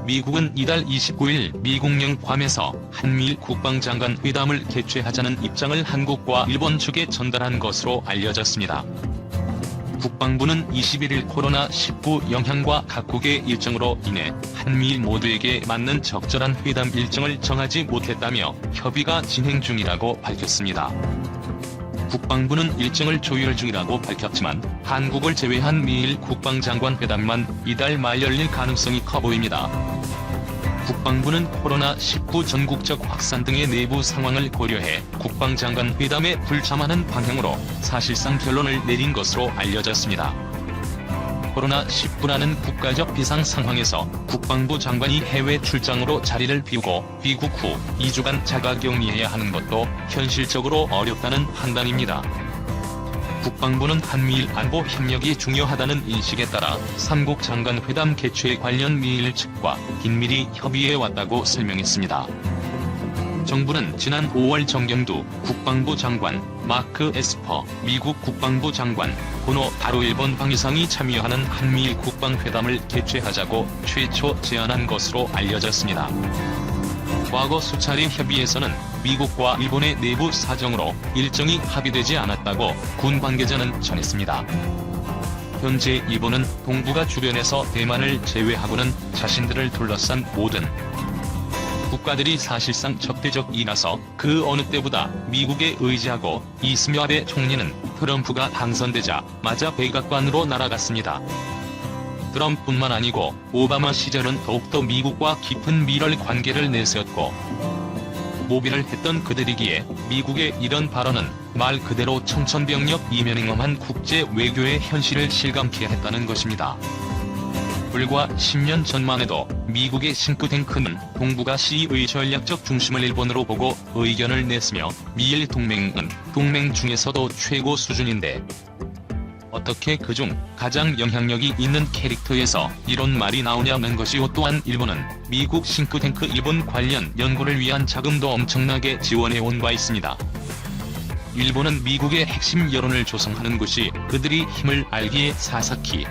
미국은 이달 29일 미국령 괌에서 한미일 국방장관 회담을 개최하자는 입장을 한국과 일본 측에 전달한 것으로 알려졌습니다. 국방부는 21일 코로나19 영향과 각국의 일정으로 인해 한미일 모두에게 맞는 적절한 회담 일정을 정하지 못했다며 협의가 진행 중이라고 밝혔습니다. 국방부는 일정을 조율 중이라고 밝혔지만 한국을 제외한 미일 국방장관 회담만 이달 말 열릴 가능성이 커 보입니다. 국방부는 코로나19 전국적 확산 등의 내부 상황을 고려해 국방장관 회담에 불참하는 방향으로 사실상 결론을 내린 것으로 알려졌습니다. 코로나19라는 국가적 비상 상황에서 국방부 장관이 해외 출장으로 자리를 비우고 귀국 후 2주간 자가격리해야 하는 것도 현실적으로 어렵다는 판단입니다. 국방부는 한미일 안보 협력이 중요하다는 인식에 따라 삼국 장관 회담 개최 관련 미일 측과 긴밀히 협의해 왔다고 설명했습니다. 정부는 지난 5월 정경두 국방부 장관, 마크 에스퍼 미국 국방부 장관, 고노 타로 일본 방위상이 참여하는 한미일 국방회담을 개최하자고 최초 제안한 것으로 알려졌습니다. 과거 수차례 협의에서는 미국과 일본의 내부 사정으로 일정이 합의되지 않았다고 군 관계자는 전했습니다. 현재 일본은 동북아 주변에서 대만을 제외하고는 자신들을 둘러싼 모든 국가들이 사실상 적대적이라서 그 어느 때보다 미국에 의지하고 있으며 아베 총리는 트럼프가 당선되자마자 백악관으로 날아갔습니다. 트럼프뿐만 아니고 오바마 시절은 더욱더 미국과 깊은 밀월 관계를 내세웠고 모비를 했던 그들이기에 미국의 이런 발언은 말 그대로 청천벽력 이면행엄한 국제 외교의 현실을 실감케 했다는 것입니다. 불과 10년 전만 해도 미국의 싱크탱크는 동북아시의 전략적 중심을 일본으로 보고 의견을 냈으며 미일 동맹은 동맹 중에서도 최고 수준인데 어떻게 그중 가장 영향력이 있는 캐릭터에서 이런 말이 나오냐는 것이요. 또한 일본은 미국 싱크탱크 일본 관련 연구를 위한 자금도 엄청나게 지원해온 바 있습니다. 일본은 미국의 핵심 여론을 조성하는 곳이 그들이 힘을 알기에 사사키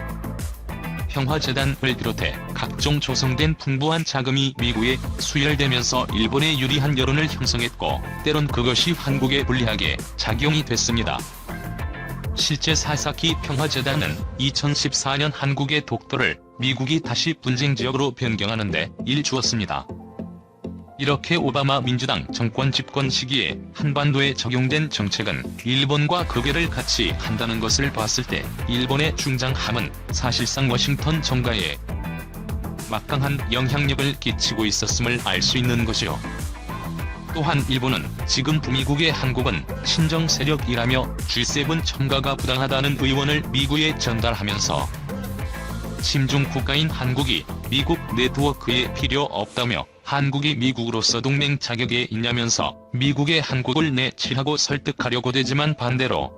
평화재단을 비롯해 각종 조성된 풍부한 자금이 미국에 수혈되면서 일본에 유리한 여론을 형성했고 때론 그것이 한국에 불리하게 작용이 됐습니다. 실제 사사키 평화재단은 2014년 한국의 독도를 미국이 다시 분쟁지역으로 변경하는 데 일주었습니다. 이렇게 오바마 민주당 정권 집권 시기에 한반도에 적용된 정책은 일본과 극애를 같이 한다는 것을 봤을 때 일본의 중장함은 사실상 워싱턴 정가에 막강한 영향력을 끼치고 있었음을 알 수 있는 것이요. 또한 일본은 지금 북미국의 한국은 친정 세력이라며 G7 첨가가 부당하다는 의원을 미국에 전달하면서 친중 국가인 한국이 미국 네트워크에 필요 없다며 한국이 미국으로서 동맹 자격에 있냐면서 미국의 한국을 내치라고 설득하려고 되지만 반대로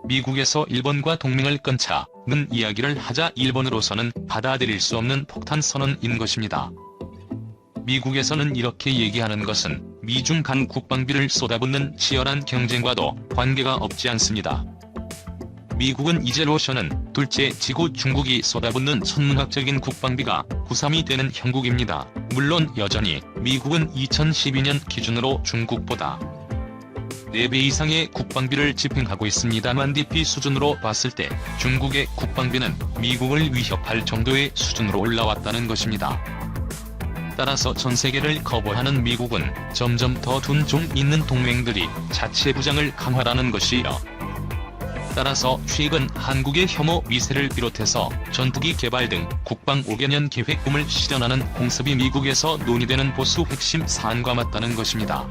미국에서 일본과 동맹을 끊자는 이야기를 하자 일본으로서는 받아들일 수 없는 폭탄 선언인 것입니다. 미국에서는 이렇게 얘기하는 것은 미중 간 국방비를 쏟아붓는 치열한 경쟁과도 관계가 없지 않습니다. 미국은 이제로서는 둘째 지구 중국이 쏟아붓는 천문학적인 국방비가 구삼이 되는 형국입니다. 물론 여전히 미국은 2012년 기준으로 중국보다 4배 이상의 국방비를 집행하고 있습니다만 DP 수준으로 봤을 때 중국의 국방비는 미국을 위협할 정도의 수준으로 올라왔다는 것입니다. 따라서 전세계를 커버하는 미국은 점점 더 둔 좀 있는 동맹들이 자체 부장을 강화하는 것이요. 따라서 최근 한국의 혐오 미세를 비롯해서 전투기 개발 등 국방 5개년 계획 꿈을 실현하는 공습이 미국에서 논의되는 보수 핵심 사안과 맞다는 것입니다.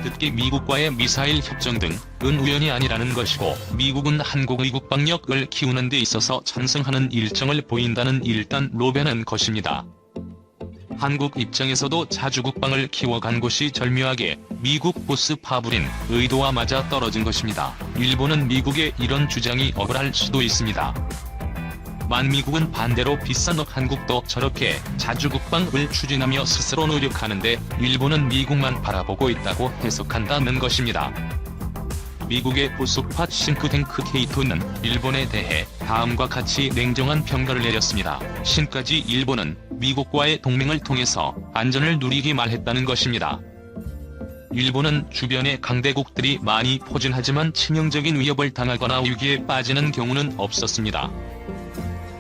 특히 미국과의 미사일 협정 등은 우연이 아니라는 것이고 미국은 한국의 국방력을 키우는 데 있어서 찬성하는 일정을 보인다는 일단 로변은 것입니다. 한국 입장에서도 자주 국방을 키워간 곳이 절묘하게 미국 보스 파브린 의도와 맞아 떨어진 것입니다. 일본은 미국의 이런 주장이 억울할 수도 있습니다. 만 미국은 반대로 비싼 한국도 저렇게 자주 국방을 추진하며 스스로 노력하는데 일본은 미국만 바라보고 있다고 해석한다는 것입니다. 미국의 보수파 싱크탱크 케이토는 일본에 대해 다음과 같이 냉정한 평가를 내렸습니다. 신까지 일본은 미국과의 동맹을 통해서 안전을 누리기만 했다는 것입니다. 일본은 주변의 강대국들이 많이 포진하지만 치명적인 위협을 당하거나 위기에 빠지는 경우는 없었습니다.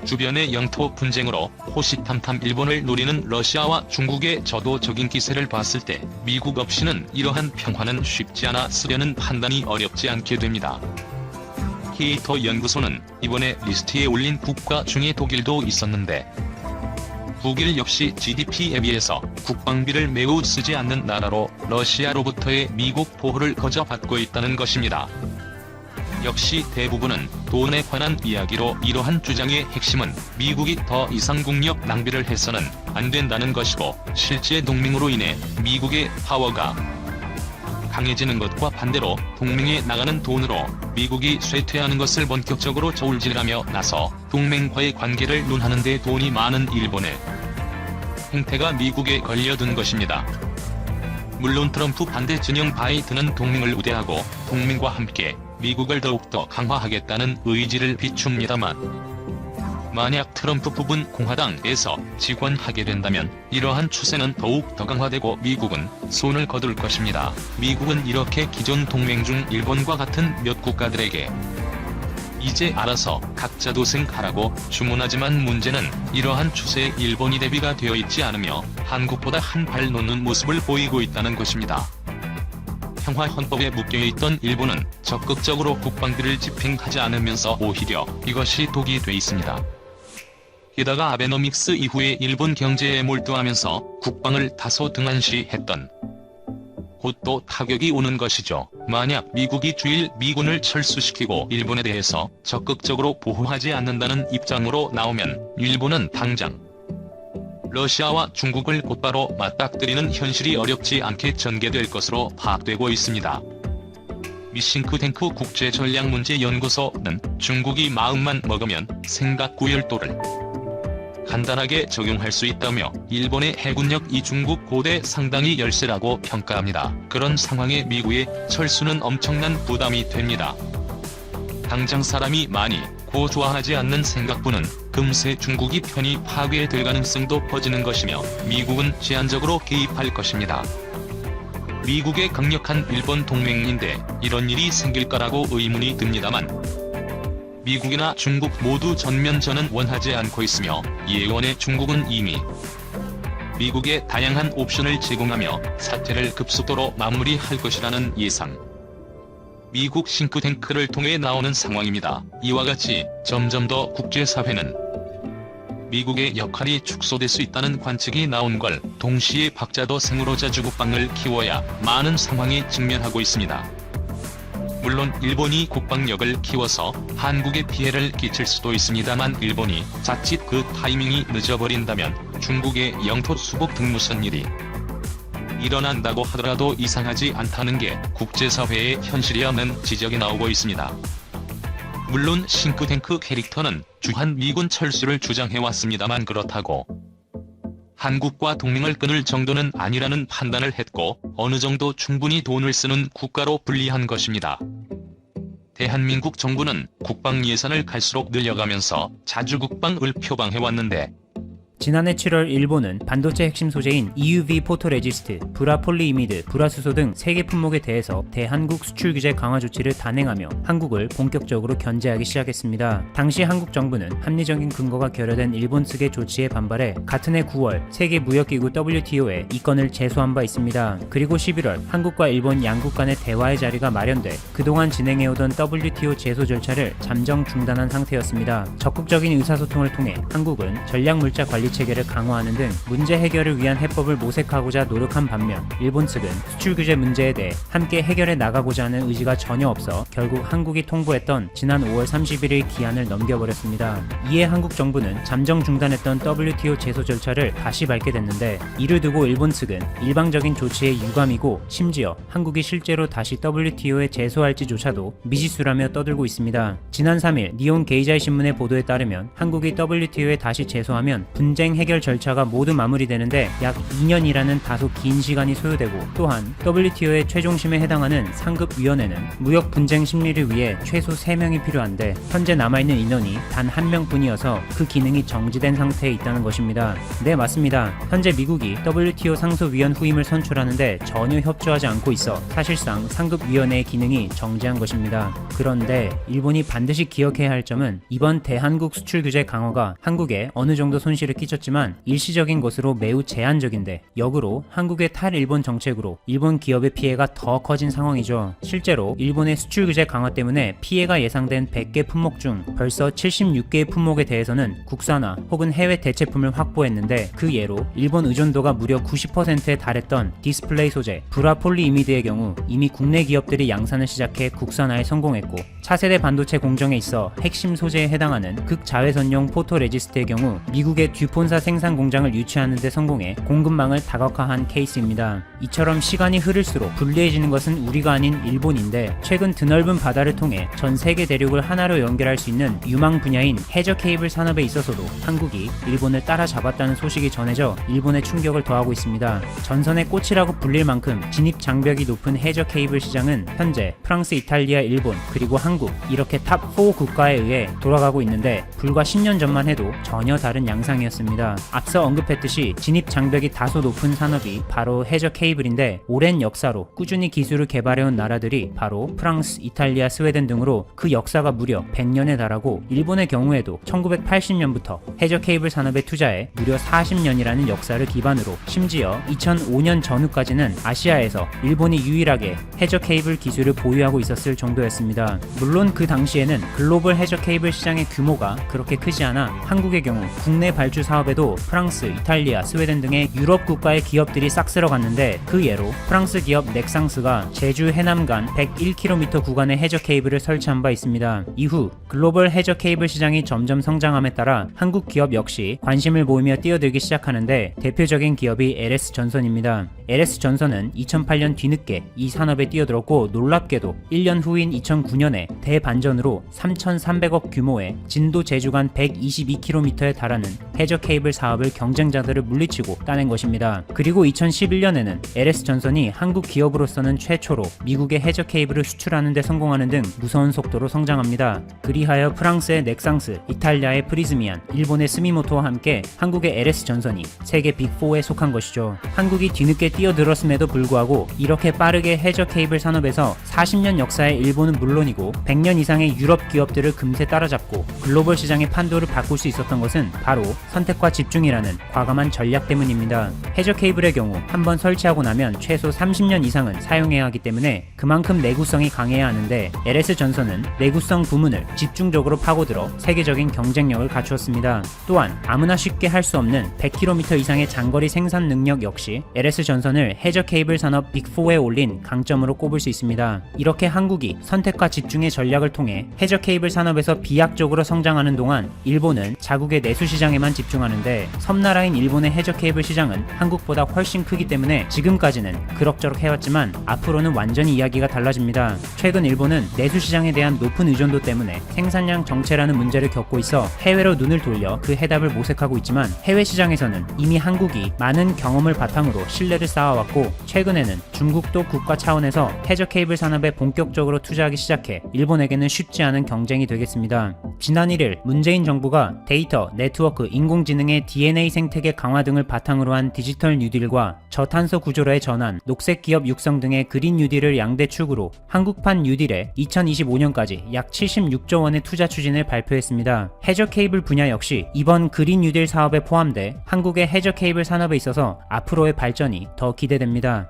주변의 영토 분쟁으로 호시탐탐 일본을 노리는 러시아와 중국의 저도적인 기세를 봤을 때 미국 없이는 이러한 평화는 쉽지 않아 쓰려는 판단이 어렵지 않게 됩니다. 케이토 연구소는 이번에 리스트에 올린 국가 중에 독일도 있었는데 독일 역시 GDP에 비해서 국방비를 매우 쓰지 않는 나라로 러시아로부터의 미국 보호를 거저 받고 있다는 것입니다. 역시 대부분은 돈에 관한 이야기로 이러한 주장의 핵심은 미국이 더 이상 국력 낭비를 해서는 안 된다는 것이고 실제 동맹으로 인해 미국의 파워가 강해지는 것과 반대로 동맹에 나가는 돈으로 미국이 쇠퇴하는 것을 본격적으로 저울질하며 나서 동맹과의 관계를 논하는 데 돈이 많은 일본의 행태가 미국에 걸려든 것입니다. 물론 트럼프 반대 진영 바이든은 동맹을 우대하고 동맹과 함께 미국을 더욱더 강화하겠다는 의지를 비춥니다만 만약 트럼프 부분 공화당에서 집권하게 된다면 이러한 추세는 더욱 더 강화되고 미국은 손을 거둘 것입니다. 미국은 이렇게 기존 동맹 중 일본과 같은 몇 국가들에게 이제 알아서 각자 도생하라고 주문하지만 문제는 이러한 추세에 일본이 대비가 되어 있지 않으며 한국보다 한 발 놓는 모습을 보이고 있다는 것입니다. 평화헌법에 묶여있던 일본은 적극적으로 국방비를 집행하지 않으면서 오히려 이것이 독이 돼 있습니다. 게다가 아베노믹스 이후에 일본 경제에 몰두하면서 국방을 다소 등한시했던 곧 또 타격이 오는 것이죠. 만약 미국이 주일 미군을 철수시키고 일본에 대해서 적극적으로 보호하지 않는다는 입장으로 나오면 일본은 당장 러시아와 중국을 곧바로 맞닥뜨리는 현실이 어렵지 않게 전개될 것으로 파악되고 있습니다. 미 싱크탱크 국제전략문제연구소는 중국이 마음만 먹으면 생각 구열도를 간단하게 적용할 수 있다며 일본의 해군력 이중국 고대 상당히 열세라고 평가합니다. 그런 상황에 미국의 철수는 엄청난 부담이 됩니다. 당장 사람이 많이 고 좋아하지 않는 생각뿐은 금세 중국이 편히 파괴될 가능성도 커지는 것이며 미국은 제한적으로 개입할 것입니다. 미국의 강력한 일본 동맹인데 이런 일이 생길 거라고 의문이 듭니다만 미국이나 중국 모두 전면전은 원하지 않고 있으며 이에 원해 중국은 이미 미국에 다양한 옵션을 제공하며 사태를 급속도로 마무리할 것이라는 예상. 미국 싱크탱크를 통해 나오는 상황입니다. 이와 같이 점점 더 국제사회는 미국의 역할이 축소될 수 있다는 관측이 나온 걸 동시에 박자도 생으로 자주 국방을 키워야 많은 상황에 직면하고 있습니다. 물론 일본이 국방력을 키워서 한국에 피해를 끼칠 수도 있습니다만 일본이 자칫 그 타이밍이 늦어버린다면 중국의 영토 수복 등 무슨 일이 일어난다고 하더라도 이상하지 않다는 게 국제사회의 현실이라는 지적이 나오고 있습니다. 물론 싱크탱크 캐릭터는 주한 미군 철수를 주장해왔습니다만 그렇다고 한국과 동맹을 끊을 정도는 아니라는 판단을 했고 어느 정도 충분히 돈을 쓰는 국가로 분리한 것입니다. 대한민국 정부는 국방 예산을 갈수록 늘려가면서 자주 국방을 표방해왔는데 지난해 7월 일본은 반도체 핵심 소재인 EUV 포토레지스트, 브라폴리이미드, 브라수소 등 3개 품목에 대해서 대한국 수출 규제 강화 조치를 단행하며 한국을 본격적으로 견제하기 시작했습니다. 당시 한국 정부는 합리적인 근거가 결여된 일본 측의 조치에 반발해 같은 해 9월 세계 무역기구 WTO에 이 건을 제소한 바 있습니다. 그리고 11월 한국과 일본 양국 간의 대화의 자리가 마련돼 그동안 진행해오던 WTO 제소 절차를 잠정 중단한 상태였습니다. 적극적인 의사소통을 통해 한국은 전략물자 관리 체계를 강화하는 등 문제 해결을 위한 해법을 모색하고자 노력한 반면 일본 측은 수출 규제 문제에 대해 함께 해결해 나가고자 하는 의지가 전혀 없어 결국 한국이 통보했던 지난 5월 31일 기한을 넘겨버렸습니다. 이에 한국 정부는 잠정 중단했던 WTO 제소 절차를 다시 밟게 됐는데 이를 두고 일본 측은 일방적인 조치에 유감이고 심지어 한국이 실제로 다시 WTO에 제소할지조차도 미지수라며 떠들고 있습니다. 지난 3일 니혼 게이자이 신문의 보도에 따르면 한국이 WTO에 다시 제소하면 분쟁 분쟁 해결 절차가 모두 마무리되는데 약 2년이라는 다소 긴 시간이 소요되고, 또한 WTO의 최종심에 해당하는 상급위원회는 무역 분쟁 심리를 위해 최소 3명이 필요한데 현재 남아있는 인원이 단 1명뿐이어서 그 기능이 정지된 상태에 있다는 것입니다. 네, 맞습니다. 현재 미국이 WTO 상소위원 후임을 선출하는데 전혀 협조하지 않고 있어 사실상 상급위원회의 기능이 정지한 것입니다. 그런데 일본이 반드시 기억해야 할 점은 이번 대한국 수출 규제 강화가 한국에 어느 정도 손실을 끼쳤지만 일시적인 것으로 매우 제한적인데, 역으로 한국의 탈일본 정책으로 일본 기업의 피해가 더 커진 상황이죠. 실제로 일본의 수출 규제 강화 때문에 피해가 예상된 100개 품목 중 벌써 76개의 품목에 대해서는 국산화 혹은 해외 대체품을 확보했는데, 그 예로 일본 의존도가 무려 90%에 달했던 디스플레이 소재 브라폴리이미드의 경우 이미 국내 기업들이 양산을 시작해 국산화에 성공했고, 차세대 반도체 공정에 있어 핵심 소재에 해당하는 극자외선용 포토레지스트의 경우 미국의 듀폰사 생산 공장을 유치하는 데 성공해 공급망을 다각화한 케이스입니다. 이처럼 시간이 흐를수록 불리해지는 것은 우리가 아닌 일본인데, 최근 드넓은 바다를 통해 전 세계 대륙을 하나로 연결할 수 있는 유망 분야인 해저 케이블 산업에 있어서도 한국이 일본을 따라잡았다는 소식이 전해져 일본에 충격을 더하고 있습니다. 전선의 꽃이라고 불릴 만큼 진입 장벽이 높은 해저 케이블 시장은 현재 프랑스, 이탈리아, 일본, 그리고 한국, 이렇게 탑4 국가에 의해 돌아가고 있는데, 불과 10년 전만 해도 전혀 다른 양상이었습니다. 앞서 언급했듯이 진입 장벽이 다소 높은 산업이 바로 해저 케이블인데, 오랜 역사로 꾸준히 기술을 개발해온 나라들이 바로 프랑스, 이탈리아, 스웨덴 등으로 그 역사가 무려 100년에 달하고, 일본의 경우에도 1980년부터 해저 케이블 산업에 투자해 무려 40년이라는 역사를 기반으로, 심지어 2005년 전후까지는 아시아에서 일본이 유일하게 해저 케이블 기술을 보유하고 있었을 정도였습니다. 물론 그 당시에는 글로벌 해저 케이블 시장의 규모가 그렇게 크지 않아 한국의 경우 국내 발주 사업에도 프랑스, 이탈리아, 스웨덴 등의 유럽 국가의 기업들이 싹쓸어 갔는데, 그 예로 프랑스 기업 넥상스가 제주 해남 간 101km 구간의 해저 케이블을 설치한 바 있습니다. 이후 글로벌 해저 케이블 시장이 점점 성장함에 따라 한국 기업 역시 관심을 보이며 뛰어들기 시작하는데, 대표적인 기업이 LS전선입니다. LS전선은 2008년 뒤늦게 이 산업에 뛰어들었고, 놀랍게도 1년 후인 2009년에 대반전으로 3,300억 규모의 진도 제주간 122km에 달하는 해저 케이블 사업을 경쟁자들을 물리치고 따낸 것입니다. 그리고 2011년에는 LS전선이 한국 기업으로서는 최초로 미국의 해저 케이블을 수출하는 데 성공하는 등 무서운 속도로 성장합니다. 그리하여 프랑스의 넥상스, 이탈리아의 프리즈미안, 일본의 스미모토와 함께 한국의 LS전선이 세계 빅4에 속한 것이죠. 한국이 뒤늦게 뛰어들었음에도 불구하고 이렇게 빠르게 해저 케이블 산업에서 40년 역사의 일본은 물론이고 100년 이상의 유럽 기업들을 금세 따라잡고 글로벌 시장의 판도를 바꿀 수 있었던 것은 바로 선택과 집중이라는 과감한 전략 때문입니다. 해저 케이블의 경우 한번 설치하고 나면 최소 30년 이상은 사용해야 하기 때문에 그만큼 내구성이 강해야 하는데, LS전선은 내구성 부문을 집중적으로 파고들어 세계적인 경쟁력을 갖추었습니다. 또한 아무나 쉽게 할 수 없는 100km 이상의 장거리 생산 능력 역시 LS전선을 해저 케이블 산업 빅4에 올린 강점으로 꼽을 수 있습니다. 이렇게 한국이 선택과 집중의 전략을 통해 해저 케이블 산업에서 비약적으로 성장하는 동안 일본은 자국의 내수 시장에만 집중하는데, 섬나라인 일본의 해저 케이블 시장은 한국보다 훨씬 크기 때문에 지금까지는 그럭저럭 해왔지만 앞으로는 완전히 이야기가 달라집니다. 최근 일본은 내수 시장에 대한 높은 의존도 때문에 생산량 정체라는 문제를 겪고 있어 해외로 눈을 돌려 그 해답을 모색하고 있지만, 해외 시장에서는 이미 한국이 많은 경험을 바탕으로 신뢰를 쌓아왔고, 최근에는 중국도 국가 차원에서 해저 케이블 산업에 본격적으로 투자하기 시작해 일본에게는 쉽지 않은 경쟁이 되겠습니다. 지난 1일 문재인 정부가 데이터, 네트워크, 인공지능의 DNA 생태계 강화 등을 바탕으로 한 디지털 뉴딜과 저탄소 구조로의 전환, 녹색 기업 육성 등의 그린 뉴딜을 양대 축으로 한국판 뉴딜에 2025년까지 약 76조 원의 투자 추진을 발표했습니다. 해저 케이블 분야 역시 이번 그린 뉴딜 사업에 포함돼 한국의 해저 케이블 산업에 있어서 앞으로의 발전이 더 기대됩니다.